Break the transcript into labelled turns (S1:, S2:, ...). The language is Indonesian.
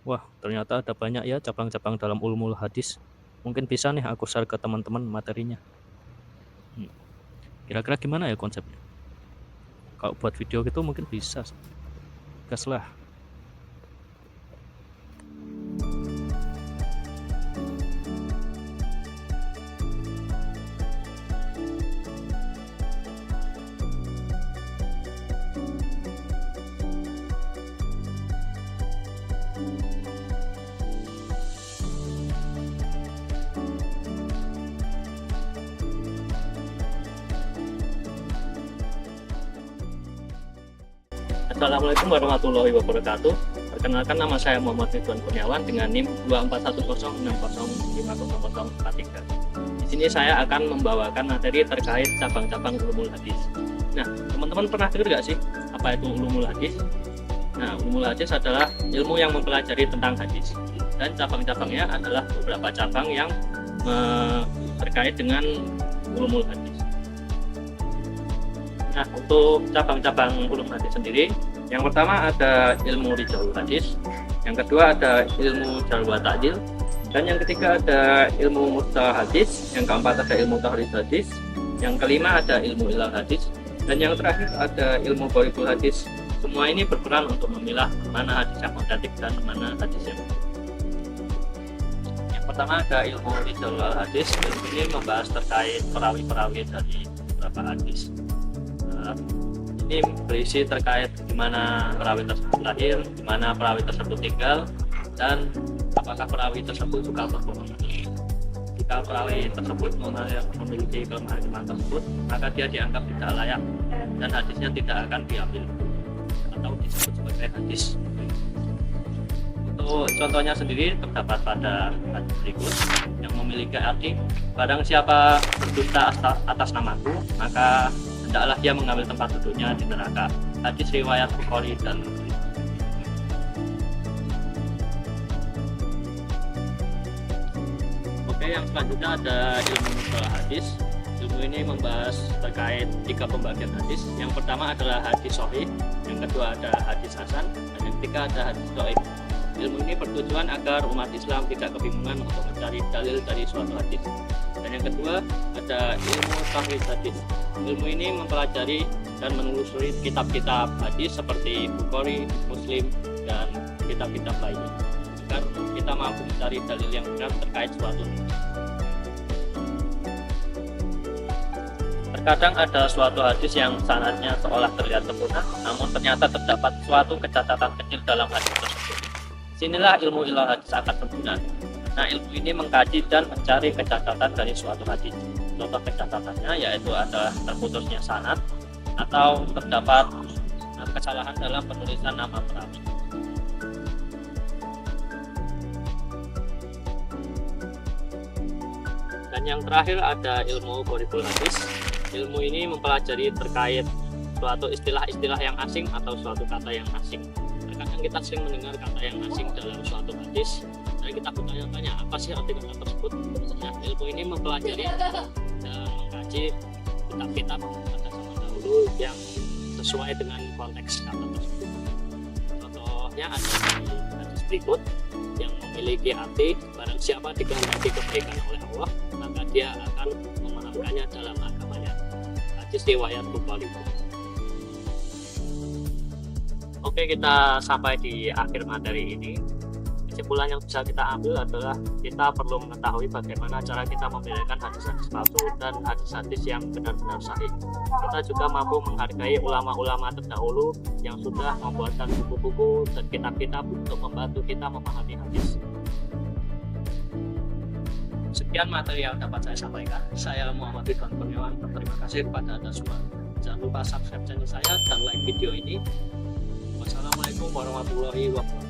S1: Wah, ternyata ada banyak ya cabang-cabang dalam ulumul hadis. Mungkin bisa nih aku share ke teman-teman materinya. Hmm, Kira-kira gimana ya konsepnya? Kalau buat video gitu mungkin bisa. Gas lah. Assalamualaikum warahmatullahi wabarakatuh. Perkenalkan, nama saya Muhammad Ridwan Kurniawan dengan NIM 241060500043. Di sini saya akan membawakan materi terkait cabang-cabang ulumul hadis. Nah, teman-teman pernah dengar nggak sih apa itu ulumul hadis? Nah, ulumul hadis adalah ilmu yang mempelajari tentang hadis, dan cabang-cabangnya adalah beberapa cabang yang terkait dengan ulumul hadis. Nah, untuk cabang-cabang ulum hadis sendiri, yang pertama ada ilmu rijalul hadis, yang kedua ada ilmu jarh wa ta'dil, dan yang ketiga ada ilmu mustalah hadis, yang keempat ada ilmu tahrij hadis, yang kelima ada ilmu ilal hadis, dan yang terakhir ada ilmu gharibul hadis. Semua ini berperan untuk memilah mana hadis yang otentik dan mana hadis yang Yang pertama ada ilmu rijalul hadis. Ilmu ini membahas terkait perawi-perawi dari beberapa hadis. Ini berisi terkait gimana perawi tersebut lahir, gimana perawi tersebut tinggal, dan apakah perawi tersebut suka berbohong. Jika perawi tersebut memiliki kelemahan tersebut, maka dia dianggap tidak layak dan hadisnya tidak akan diambil atau disebut sebagai hadis. Untuk contohnya sendiri terdapat pada hadis berikut yang memiliki arti, barang siapa berdusta atas namaku, maka hendaklah dia mengambil tempat duduknya di neraka. Hadis riwayat Bukhari dan Muslim. Oke, yang selanjutnya ada ilmu mustalah hadis. Ilmu ini membahas terkait 3 pembagian hadis. Yang pertama adalah hadis sahih, yang kedua ada hadis hasan, dan yang ketiga ada hadis dhaif. Ilmu ini bertujuan agar umat Islam tidak kebingungan untuk mencari dalil dari suatu hadis. Dan yang kedua ada ilmu tahrij hadis. Ilmu ini mempelajari dan menelusuri kitab-kitab hadis seperti Bukhari, Muslim, dan kitab-kitab lainnya agar kita mampu mencari dalil yang benar terkait suatu hadis. Terkadang ada suatu hadis yang sanadnya seolah terlihat sempurna, namun ternyata terdapat suatu kecacatan kecil dalam hadis tersebut. Sinilah ilmu ilal hadis akan berguna. Nah, ilmu ini mengkaji dan mencari kecacatan dari suatu hadis. Contoh kecatatannya yaitu adalah terputusnya sanad atau terdapat kesalahan dalam penulisan nama perawi. Dan yang terakhir ada ilmu gharibul hadis. Ilmu ini mempelajari terkait suatu istilah-istilah yang asing atau suatu kata yang asing. Terkadang kita sering mendengar kata yang asing dalam suatu hadis, dan kita bertanya-tanya apa sih arti kata tersebut. Nah, ilmu ini mempelajari dan mengkaji kitab-kitab pada zaman dahulu yang sesuai dengan konteks kata tersebut. Contohnya ada di hadis berikut yang memiliki arti, barang siapa dikehendaki kebaikan oleh Allah, maka dia akan memahamkannya dalam agamanya. Hadis riwayat Bukhari. Oke, kita sampai di akhir materi ini. Kesimpulan yang bisa kita ambil adalah kita perlu mengetahui bagaimana cara kita membedakan hadis-hadis palsu dan hadis-hadis yang benar-benar sahih. Kita juga mampu menghargai ulama-ulama terdahulu yang sudah membuatkan buku-buku dan kitab-kitab untuk membantu kita memahami hadis. Sekian materi yang dapat saya sampaikan. Saya Muhammad Ridwan Kurniawan. Terima kasih kepada Anda semua. Jangan lupa subscribe channel saya dan like video ini. Wassalamualaikum warahmatullahi wabarakatuh.